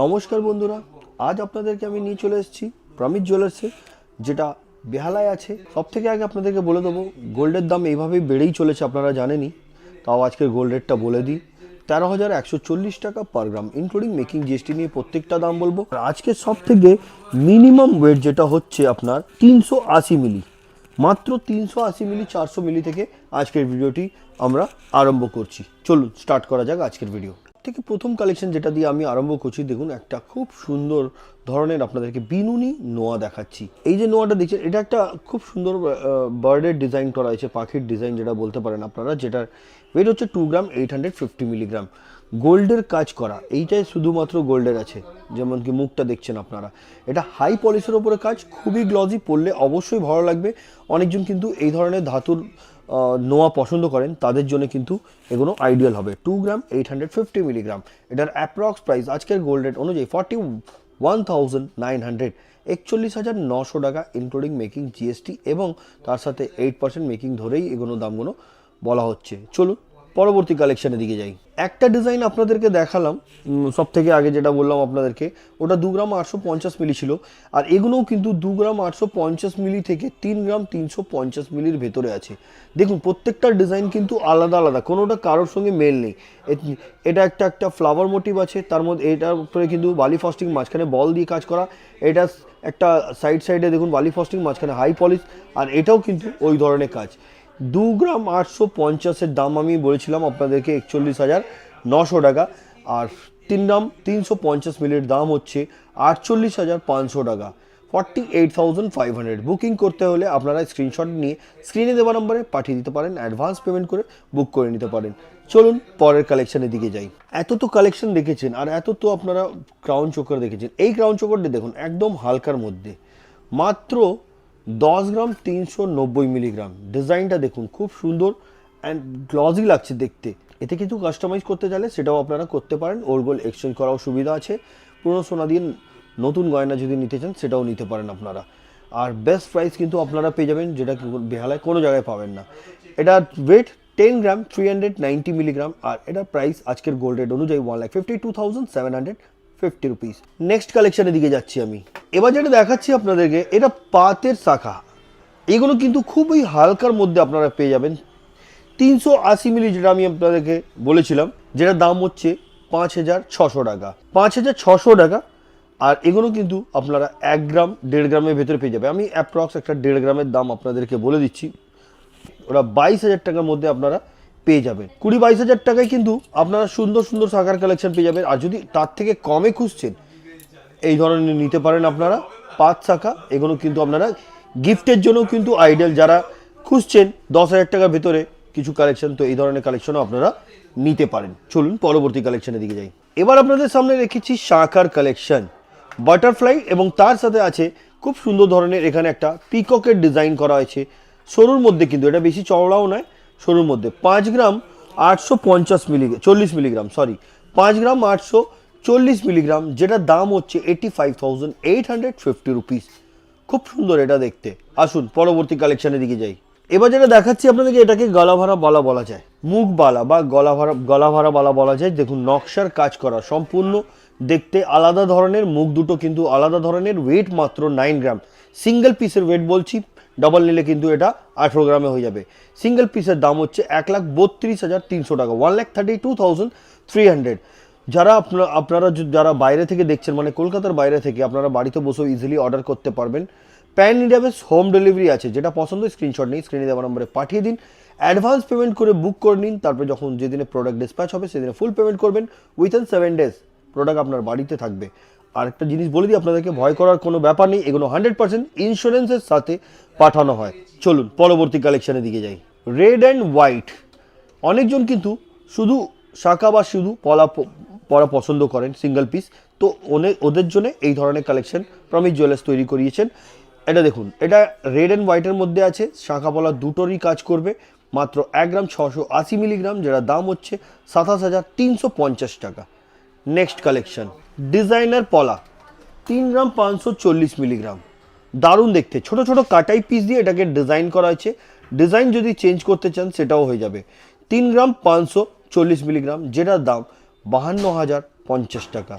নমস্কার বন্ধুরা, আজ আপনাদেরকে আমি নিয়ে চলে এসেছি প্রমিত জুয়েলার্সে, যেটা বেহালায় আছে। সব থেকে আগে আপনাদেরকে বলে দেবো, গোল্ডের দাম এইভাবেই বেড়েই চলেছে, আপনারা জানেনই। তাও আজকের গোল্ড রেটটা বলে দিই, 13,140 টাকা পার গ্রাম, ইনক্লুডিং মেকিং জিএসটি নিয়ে প্রত্যেকটা দাম বলবো। আর আজকে সব থেকে মিনিমাম ওয়েট যেটা হচ্ছে আপনার 380 মিলি, মাত্র 380 মিলি, 400 মিলি থেকে আজকের ভিডিওটি আমরা আরম্ভ করছি। চলুন স্টার্ট করা যাক আজকের ভিডিও থেকে। প্রথম কালেকশন যেটা দিয়ে আমি আরম্ভ করছি, দেখুন একটা খুব সুন্দর ধরনের আপনাদেরকে বিনুনি নোয়া দেখাচ্ছি। এই যে নোয়াটা দেখছেন, এটা একটা খুব সুন্দর বার্ডের ডিজাইন করা হয়েছে, পাখির ডিজাইন যেটা বলতে পারেন আপনারা, যেটার ওয়েট হচ্ছে 2 গ্রাম 850 মিলিগ্রাম। গোল্ডের কাজ করা, এইটাই শুধুমাত্র গোল্ডের আছে, যেমন কি মুখটা দেখছেন আপনারা। এটা হাই পলিশের ওপরে কাজ, খুবই গ্লজি, পরলে অবশ্যই ভালো লাগবে। অনেকজন কিন্তু এই ধরনের ধাতুর নোয়া পছন্দ করেন, তাদের জন্য কিন্তু এগুলো আইডিয়াল হবে। 2 গ্রাম 850 মিলিগ্রাম। এটার অ্যাপ্রক্স প্রাইস আজকের গোল্ড রেট অনুযায়ী 41,900, 41,900 টাকা, ইনক্লুডিং মেকিং জিএসটি, এবং তার সাথে 8% মেকিং ধরেই এগুলো দামগুলো বলা হচ্ছে। চলুন পরবর্তী কালেকশনের দিকে যাই। একটা ডিজাইন আপনাদেরকে দেখালাম সব থেকে আগে, যেটা বললাম আপনাদেরকে, ওটা 2 গ্রাম 850 মিলি ছিল। আর এগুলোও কিন্তু 2 গ্রাম 850 মিলি থেকে 3 গ্রাম 350 মিলির ভেতরে আছে। দেখুন প্রত্যেকটার ডিজাইন কিন্তু আলাদা আলাদা, কোনোটা কারোর সঙ্গে মেল নেই। এটা একটা ফ্লাওয়ার মোটিভ আছে, তার মধ্যে এটার উপরে কিন্তু বালি ফস্টিং, মাঝখানে বল দিয়ে কাজ করা। এটা একটা সাইডে দেখুন বালি ফস্টিং, মাঝখানে হাই পলিশ, আর এটাও কিন্তু ওই ধরনের কাজ। 2 গ্রাম 850-এর দাম আমি বলেছিলাম আপনাদেরকে 41,900 টাকা, আর 3 গ্রাম 350 মিলির দাম হচ্ছে 48,500 টাকা, 48,500। বুকিং করতে হলে আপনারা স্ক্রিনশট নিয়ে স্ক্রিনে দেওয়া নম্বরে পাঠিয়ে দিতে পারেন, অ্যাডভান্স পেমেন্ট করে বুক করে নিতে পারেন। চলুন পরের কালেকশনের দিকে যাই। এত তো কালেকশন দেখেছেন, আর এত তো আপনারা ক্রাউন চোকার দেখেছেন। এই ক্রাউন চোকারটি দেখুন, একদম হালকার মধ্যে, মাত্র 10 গ্রাম 390 মিলিগ্রাম। ডিজাইনটা দেখুন, খুব সুন্দর অ্যান্ড গ্লজি লাগছে দেখতে। এতে কিছু কাস্টমাইজ করতে চাইলে সেটাও আপনারা করতে পারেন, ওল্ড গোল্ড এক্সচেঞ্জ করাও সুবিধা আছে। পুরনো সোনা দিয়ে নতুন গয়না যদি নিতে চান সেটাও নিতে পারেন আপনারা। আর বেস্ট প্রাইস কিন্তু আপনারা পেয়ে যাবেন, যেটা বেহালায় কোনো জায়গায় পাবেন না। এটার ওয়েট 10 গ্রাম 390 মিলিগ্রাম, আর এটার প্রাইস আজকের গোল্ড রেট অনুযায়ী 1,52,750 রুপিস। নেক্সট কালেকশনের দিকে যাচ্ছি আমি। এবার যেটা দেখাচ্ছি আপনাদেরকে, এটা পাতের শাখা। এগুলো কিন্তু খুবই হালকার মধ্যে আপনারা পেয়ে যাবেন। 380 মিলি, যেটা আমি আপনাদেরকে বলেছিলাম, যেটার দাম হচ্ছে 5,600 টাকা, 5,600 টাকা। আর এগুলো কিন্তু আপনারা 1 গ্রাম 1.5 গ্রামের ভেতরে পেয়ে যাবে। আমি অ্যাপ্রক্স একটা 1.5 গ্রামের দাম আপনাদেরকে বলে দিচ্ছি, ওরা 22,000 টাকার মধ্যে আপনারা পেয়ে যাবেন। 20-22,000 টাকায় কিন্তু আপনারা সুন্দর সুন্দর শাখার কালেকশন পেয়ে যাবেন। আর যদি তার থেকে কমে খুঁজছেন, এই ধরনের নিতে পারেন আপনারা 5 শাখা। এগুলো কিন্তু আপনারা গিফটের জন্য কিন্তু আইডিয়াল, যারা খুঁজছেন 10,000 টাকার ভেতরে কিছু কালেকশন, তো এই ধরনের কালেকশনও আপনারা নিতে পারেন। চলুন পরবর্তী কালেকশনের দিকে যাই। এবার আপনাদের সামনে রেখেছি শাখার কালেকশন, বাটারফ্লাই, এবং তার সাথে আছে খুব সুন্দর ধরনের এখানে একটা পিককের ডিজাইন করা হয়েছে সরুর মধ্যে, কিন্তু এটা বেশি চওড়াও নয়, সরুর মধ্যে। 5 গ্রাম 850 মিলিগ্রাম 40 মিলিগ্রাম, সরি 5 গ্রাম 840 মিলিগ্রাম, যেটার দাম হচ্ছে 85,850 রুপিস। খুব সুন্দর এটা দেখতে। আসুন পরবর্তী কালেকশনের দিকে যাই। এবার যেটা দেখাচ্ছি আপনাদেরকে, এটাকে গলাভরা বালা বলা যায়, মুখ বালা বা গলাভরা বালা বলা যায়। দেখুন নকশার কাজ করা, সম্পূর্ণ দেখতে আলাদা ধরনের, মুখ দুটো কিন্তু আলাদা ধরনের। ওয়েট মাত্র 9 গ্রাম। সিঙ্গেল পিসের ওয়েট বলছি, ডাবল নিলে কিন্তু এটা 18 গ্রামে হয়ে যাবে। সিঙ্গেল পিসের দাম হচ্ছে 1,32,300 টাকা, 1,32,300। যারা বাইরে থেকে দেখছেন, মানে কলকাতার বাইরে থেকে, আপনারা বাড়িতে বসেও ইজিলি অর্ডার করতে পারবেন। Pan India base home delivery আছে, যেটা পছন্দ স্ক্রিনশট নিয়ে স্ক্রিনে দেওয়া নম্বরে পাঠিয়ে দিন, অ্যাডভান্স পেমেন্ট করে বুক করে নিন। তারপরে যখন যেদিনে প্রোডাক্ট ডিসপ্যাচ হবে সেদিনে ফুল পেমেন্ট করবেন। উইথিন 7 ডেজ প্রোডাক্ট আপনার বাড়িতে থাকবে। আর একটা জিনিস বলে দিই আপনাদেরকে, ভয় করার কোনো ব্যাপার নেই, এগুলো 100% ইন্স্যুরেন্সের সাথে পাঠানো হয়। চলুন পরবর্তী কালেকশনের দিকে যাই। রেড অ্যান্ড হোয়াইট, অনেকজন কিন্তু শুধু শাখা বা শুধু পরা পছন্দ করেন সিঙ্গেল পিস, তো ওদের জন্য এই ধরনের কালেকশন প্রমিত জুয়েলার্স তৈরি করিয়েছেন। এটা দেখুন, এটা রেড অ্যান্ড হোয়াইটের মধ্যে আছে, শাখা পলা দুটোরই কাজ করবে। মাত্র 1 গ্রাম 680 মিলিগ্রাম, যেটা দাম হচ্ছে 27,350 টাকা। নেক্সট কালেকশন, ডিজাইনার পলা, 3 গ্রাম 540 মিলিগ্রাম। দারুণ দেখতে, ছোট ছোট কাটাই পিস দিয়ে এটাকে ডিজাইন করা হয়েছে। ডিজাইন যদি চেঞ্জ করতে চান সেটাও হয়ে যাবে। 3 গ্রাম 540 মিলিগ্রাম, যেটার দাম 52,050 টাকা।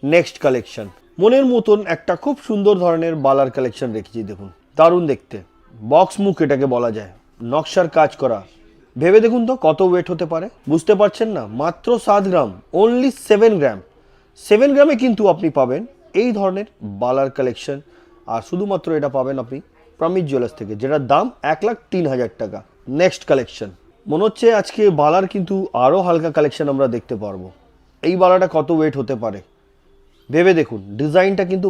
নেক্সট কালেকশন, মনের মতন একটা খুব সুন্দর ধরনের বালার কালেকশন রেখেছি, দেখুন দারুণ দেখতে, বক্স মুখ এটাকে বলা যায়, নকশার কাজ করা। ভেবে দেখুন তো কত ওয়েট হতে পারে, বুঝতে পারছেন না? মাত্র 7 গ্রাম, অনলি 7 গ্রাম। 7 গ্রামে কিন্তু আপনি পাবেন এই ধরনের বালার কালেকশন। আর শুধুমাত্র এটা পাবেন আপনি প্রমিত জুয়েলার্স থেকে, যেটার দাম 1,03,000 টাকা। নেক্সট কালেকশন, মনে হচ্ছে আজকে বালার কিন্তু আরও হালকা কালেকশন আমরা দেখতে পারবো। এই বালাটা কত ওয়েট হতে পারে ভেবে দেখুন, ডিজাইনটা কিন্তু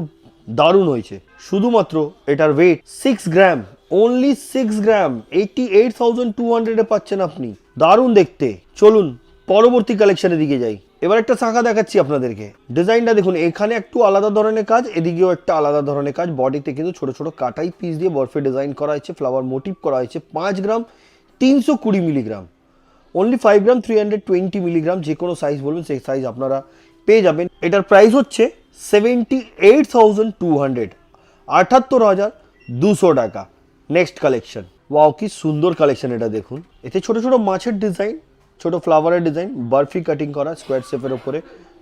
দারুণ হয়েছে। শুধুমাত্র এটার ওয়েট 6 গ্রাম, অনলি 6 গ্রাম, 88,200 পাচ্ছেন আপনি। দারুণ দেখতে। চলুন পরবর্তী কালেকশনের দিকে যাই। এবার একটা শাখা দেখাচ্ছি আপনাদেরকে, ডিজাইনটা দেখুন, এখানে একটু আলাদা ধরনের কাজ, এদিকেও একটা আলাদা ধরনের কাজ। বডিতে কিন্তু ছোট ছোট কাটাই পিস দিয়ে বরফে ডিজাইন করা হয়েছে, ফ্লাওয়ার মোটিভ করা হয়েছে। 5 গ্রাম 320 মিলিগ্রাম, অনলি 5 গ্রাম 320 মিলিগ্রাম। যে কোনো সাইজ বলবেন সেই সাইজ আপনারা পেয়ে যাবেন। এটার প্রাইস হচ্ছে 78,200, 78,200 টাকা। নেক্সট কালেকশন, ওয়াও কি সুন্দর কালেকশন এটা দেখুন। এতে ছোট ছোট মাছের ডিজাইন, ছোট ফ্লাওয়ারের ডিজাইন, বরফি কাটিং করা স্কোয়ার শেপের উপরে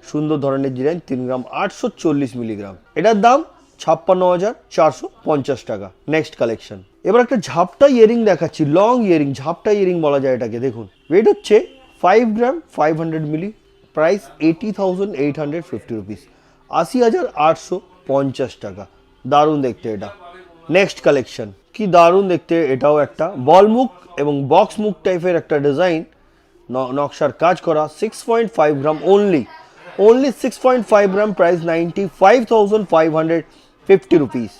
সুন্দর ধরনের ডিজাইন। 3 গ্রাম 840 মিলিগ্রাম, এটার দাম 56,450 টাকা। নেক্সট কালেকশন, এবার একটা ঝাপটা ইয়ারিং দেখাচ্ছি, লং ইয়ারিং, ঝাপটা ইয়ারিং বলা যায় এটাকে। দেখুন ওয়েট হচ্ছে 5 গ্রাম 500 মিলি, প্রাইস 80,850 রুপিস, 80,850 টাকা। দারুণ দেখতে এটা। নেক্সট কালেকশন, কি দারুণ দেখতে, এটাও একটা বল মুখ এবং বক্স মুখ টাইপের একটা ডিজাইন, নকশার কাজ করা। 6.5 গ্রাম অনলি, 6.5 গ্রাম, প্রাইস 95,550 রুপিস।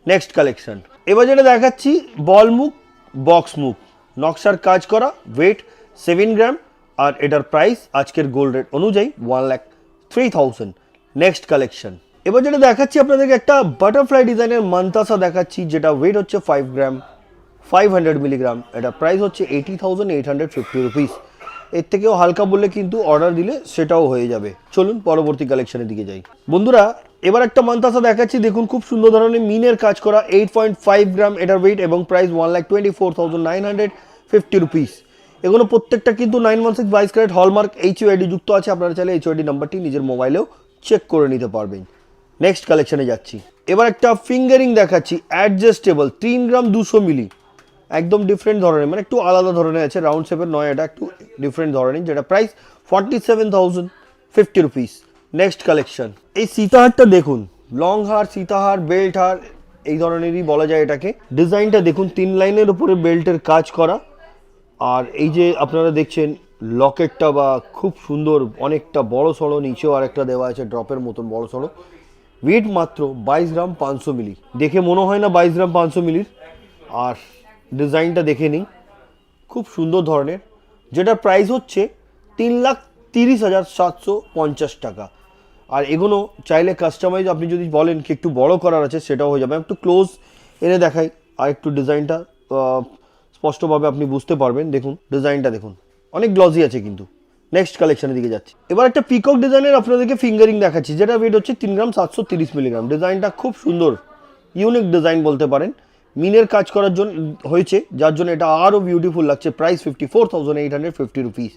নেক্সট কালেকশন, এবার যেটা দেখাচ্ছি বল মুখ বক্স মুখ, নকশার কাজ করা, ওয়েট 7 গ্রাম, আর এটার প্রাইস আজকের গোল্ড রেট অনুযায়ী 1,03,000। নেক্সট কালেকশন, এবার যেটা দেখাচ্ছি আপনাদেরকে একটা বাটারফ্লাই ডিজাইনের মান্তাসা দেখাচ্ছি, যেটা ওয়েট হচ্ছে 5 গ্রাম 500 মিলিগ্রাম, এটা প্রাইস হচ্ছে 80,850 রুপিস। এর থেকেও হালকা বললে কিন্তু অর্ডার দিলে সেটাও হয়ে যাবে। চলুন পরবর্তী কালেকশনের দিকে যাই। বন্ধুরা এবার একটা মান্তাসা দেখাচ্ছি, দেখুন খুব সুন্দর ধরনের মিনের কাজ করা, 8.5 গ্রাম এটার ওয়েট এবং প্রাইস 1,24,950 রুপিস। এগুলো প্রত্যেকটা কিন্তু 916 22 ক্যারেট হলমার্ক HUID যুক্ত আছে। আপনারা চাইলে HUID নাম্বারটি নিজের মোবাইলেও চেক করে নিতে পারবেন। নেক্সট কালেকশনে যাচ্ছি, এবার একটা ফিঙ্গারিং দেখাচ্ছি অ্যাডজাস্টেবল, 3 গ্রাম 200 মিলি, একদম ডিফারেন্ট ধরনের, মানে একটু আলাদা ধরনের আছে, রাউন্ড শেপের নয়, এটা একটু ডিফারেন্ট ধরনের, যেটা প্রাইস 47,050 রুপিস। নেক্সট কালেকশন, এই সীতাহারটা দেখুন, লং হার, সীতাহার, বেল্ট হার এই ধরনেরই বলা যায় এটাকে। ডিজাইনটা দেখুন, 3 লাইনের উপরে বেল্টের কাজ করা, আর এই যে আপনারা দেখছেন লকেটটা বা খুব সুন্দর, অনেকটা বড় সড়ো, নিচেও আর একটা দেওয়া আছে ড্রপের মতন বড় সড়ো। ওয়েট মাত্র 22 গ্রাম 500 মিলি, দেখে মনে হয় না 22 গ্রাম 500 মিলির। আর ডিজাইনটা দেখে নিন, খুব সুন্দর ধরনের, যেটার প্রাইস হচ্ছে 3,30,750 টাকা। আর এগুলো চাইলে কাস্টমাইজ আপনি যদি বলেন কি একটু বড় করার আছে, সেটাও হয়ে যাবে। একটু ক্লোজ এনে দেখাই, আর একটু ডিজাইনটা স্পষ্টভাবে আপনি বুঝতে পারবেন। দেখুন ডিজাইনটা দেখুন, অনেক গ্লজি আছে কিন্তু। নেক্সট কালেকশনের দিকে যাচ্ছি, এবার একটা পিকক ডিজাইনের আপনাদেরকে ফিঙ্গারিং দেখাচ্ছি, যেটা ওয়েট হচ্ছে 3 গ্রাম 730 মিলিগ্রাম। ডিজাইনটা খুব সুন্দর, ইউনিক ডিজাইন বলতে পারেন, মিনের কাজ করার জন্য হয়েছে, যার জন্য এটা আরও বিউটিফুল লাগছে। প্রাইস 54,850 রুপিস,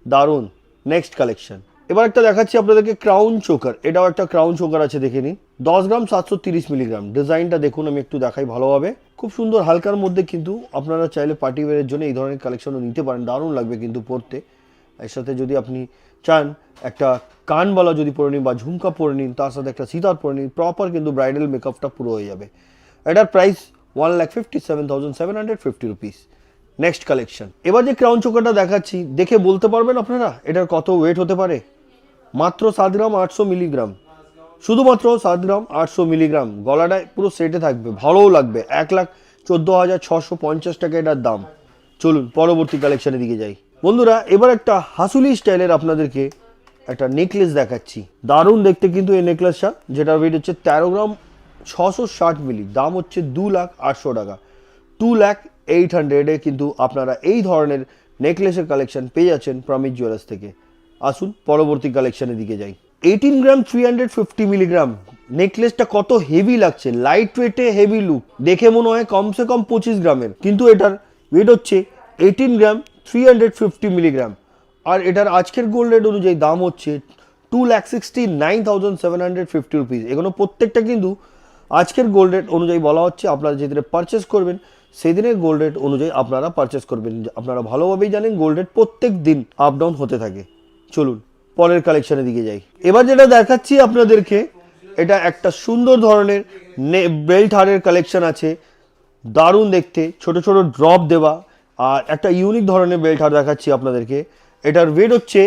দারুণ। নেক্সট কালেকশন, এবার একটা দেখাচ্ছি আপনাদেরকে ক্রাউন চোকার, এটাও একটা ক্রাউন চোকার আছে, দেখে নিন, 10 গ্রাম 730 মিলিগ্রাম। ডিজাইনটা দেখুন, আমি একটু দেখাই ভালোভাবে, খুব সুন্দর হালকার মধ্যে, কিন্তু আপনারা চাইলে পার্টি ওয়্যারের জন্য এই ধরনের কালেকশনও নিতে পারেন, দারুণ লাগবে কিন্তু পরতে। এর সাথে যদি আপনি চান একটা কানবালা যদি পরে নিন বা ঝুমকা পরে নিন, তার সাথে একটা সিতার পরে নিন, প্রপার কিন্তু ব্রাইডাল মেকআপটা পুরো হয়ে যাবে। এটার প্রাইস 1,57,750 রুপিস। নেক্সট কালেকশন, এবার যে ক্রাউন চোকারটা দেখাচ্ছি, দেখে বলতে পারবেন আপনারা এটার কত ওয়েট হতে পারে? মাত্র 7 গ্রাম 800 মিলিগ্রাম, শুধুমাত্র 7 গ্রাম 800 মিলিগ্রাম। গলাটা পুরো সেটে থাকবে, ভালোও লাগবে। 1,14,650 টাকা এটার দাম। চলুন পরবর্তী কালেকশনের দিকে যাই। বন্ধুরা এবার একটা হাসুলি স্টাইলের আপনাদেরকে একটা নেকলেস দেখাচ্ছি, দারুণ দেখতে কিন্তু এই নেকলেসটা, যেটা ওয়েট হচ্ছে 13 গ্রাম 660 মিলি, দাম হচ্ছে 2,08,000 টাকা। 2,08,000 কিন্তু আপনারা এই ধরনের নেকলেসের কালেকশন পেয়ে যাচ্ছেন প্রমিত জুয়েলার্স থেকে। আসুন পরবর্তী কালেকশনের দিকে যাই। 18 গ্রাম 350 মিলিগ্রাম, নেকলেসটা কত হেভি লাগছে, লাইট ওয়েটে হেভি লুক, দেখে মনে হয় কমসে কম 25 গ্রামের, কিন্তু এটার ওয়েট হচ্ছে 18 গ্রাম 350 মিলিগ্রাম। আর এটার আজকের গোল্ড রেট অনুযায়ী দাম হচ্ছে 2,69,750 রুপিস। এগুলো প্রত্যেকটা কিন্তু আজকের গোল্ড রেট অনুযায়ী বলা হচ্ছে, আপনারা যেদিনে পারচেস করবেন সেই দিনের গোল্ড রেট অনুযায়ী আপনারা পারচেস করবেন। আপনারা ভালোভাবেই জানেন গোল্ড রেট প্রত্যেক দিন আপ ডাউন হতে থাকে। চলুন পরের কালেকশনের দিকে যাই। এবার যেটা দেখাচ্ছি আপনাদেরকে, এটা একটা সুন্দর ধরনের বেল্ট হারের কালেকশন আছে, দারুণ দেখতে, ছোট ছোট ড্রপ দেওয়া, আর একটা ইউনিক ধরনের বেল্ট হার দেখাচ্ছি আপনাদেরকে। এটার ওয়েট হচ্ছে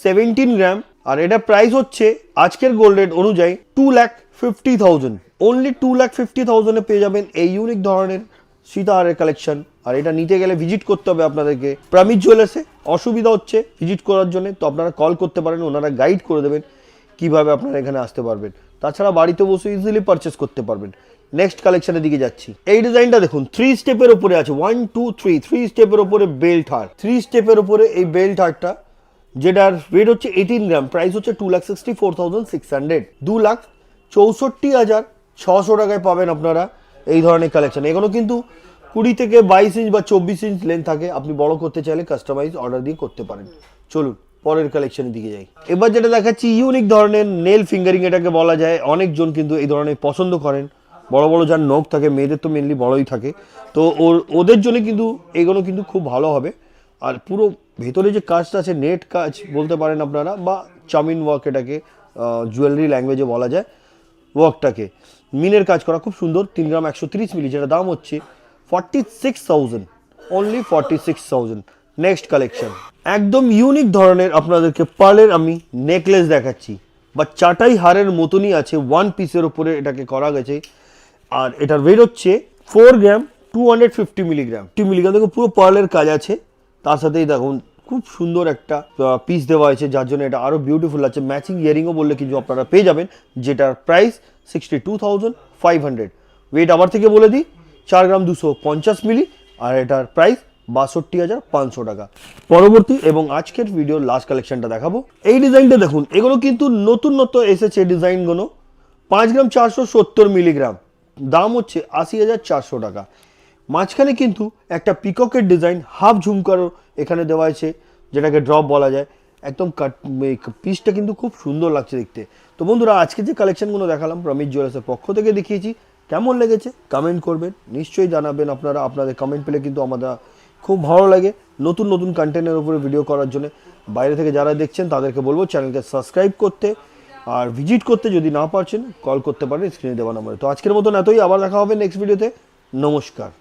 17 গ্রাম, আর এটা প্রাইস হচ্ছে আজকের গোল্ড রেট অনুযায়ী 2,50,000। অনলি 2,50,000-এ পেয়ে যাবেন এই ইউনিক ধরনের সীতাহারের কালেকশন। আর এটা নিতে গেলে ভিজিট করতে হবে আপনাদেরকে প্রমিজ জুয়েলার্সে। অসুবিধা হচ্ছে ভিজিট করার জন্য, তো আপনারা কল করতে পারেন, ওনারা গাইড করে দেবেন কিভাবে আপনারা এখানে আসতে পারবেন। তাছাড়া বাড়িতে বসে ইজিলি পারচেস করতে পারবেন। নেক্সট কালেকশনের দিকে যাচ্ছি। এই ডিজাইনটা দেখুন, 3 স্টেপের উপরে আছে, 1 2 3 3 স্টেপের উপরে বেল্ট হার। 3 স্টেপের উপরে এই বেল্ট হারটা, যেটার ওয়েট হচ্ছে 18 গ্রাম, প্রাইস হচ্ছে 2,64,600। 2,64,600 টাকায় পাবেন আপনারা এই ধরনের কালেকশন। এগুলো কিন্তু 20 থেকে 22 ইঞ্চ বা 24 ইঞ্চ লেন্থ থাকে। আপনি বড় করতে চাইলে কাস্টমাইজ অর্ডার দিয়ে করতে পারেন। চলুন পরের কালেকশনের দিকে যাই। এবার যেটা দেখাচ্ছি ইউনিক ধরনের নেল ফিঙ্গারিং, এটাকে বলা যায়। অনেকজন কিন্তু এই ধরনের পছন্দ করেন, বড় বড় যার নখ থাকে, মেয়েদের তো মেনলি বড়ই থাকে, তো ওদের জন্য কিন্তু এগুলো কিন্তু খুব ভালো হবে। আর পুরো ভেতরে যে কাজটা আছে, নেট কাজ বলতে পারেন আপনারা, বা চাউমিন ওয়ার্ক, এটাকে জুয়েলারি ল্যাঙ্গুয়েজে বলা যায় ওয়ার্কটাকে। মিনের কাজ করা খুব সুন্দর, 3 গ্রাম 130 মিলি, যেটা দাম হচ্ছে 46,000, অনলি 46,000। নেক্সট কালেকশন, একদম ইউনিক ধরনের আপনাদেরকে পার্লের আমি নেকলেস দেখাচ্ছি, বা চাটাই হারের মতনই আছে, 1 পিসের উপরে এটাকে করা গেছে। আর এটার ওয়েট হচ্ছে 4 গ্রাম 250 মিলিগ্রাম। দেখুন পুরো পার্লের কাজ আছে, তার সাথেই দেখুন খুব সুন্দর একটা পিস দেওয়া হয়েছে, যার জন্য এটা আরও বিউটিফুল আছে। ম্যাচিং ইয়ারিংও বললে কিন্তু আপনারা পেয়ে যাবেন, যেটার প্রাইস 62,500। ওয়েট আবার থেকে বলে দিই, 4 গ্রাম 250 মিলি, আর এটার প্রাইস 62,500 টাকা। পরবর্তী এবং আজকের ভিডিওর লাস্ট কালেকশনটা দেখাবো। এই ডিজাইনটা দেখুন, এগুলো কিন্তু নতুন এসেছে ডিজাইনগুলো। 5 গ্রাম 470 মিলিগ্রাম, দাম হচ্ছে 80,400 টাকা। মাঝখানে কিন্তু একটা পিককের ডিজাইন, হাফ ঝুমকারও এখানে দেওয়া আছে, যেটাকে ড্রপ বলা যায়। একদম পিসটা কিন্তু খুব সুন্দর লাগছে দেখতে। তো বন্ধুরা, আজকে যে কালেকশনগুলো দেখালাম প্রমিজ জুয়েলার্সের পক্ষ থেকে দেখিয়েছি, কেমন লেগেছে কমেন্ট করবেন, নিশ্চয়ই জানাবেন আপনারা। আপনাদের কমেন্ট পেলে কিন্তু আমাদের খুব ভালো লাগে নতুন নতুন কন্টেন্টের উপরে ভিডিও করার জন্য। বাইরে থেকে যারা দেখছেন তাদেরকে বলবো চ্যানেলকে সাবস্ক্রাইব করতে, আর ভিজিট করতে যদি না পারছেন কল করতে পারেন স্ক্রিনে দেওয়া নম্বরে। তো আজকের মতন এতই, আবার দেখা হবে নেক্সট ভিডিওতে। নমস্কার।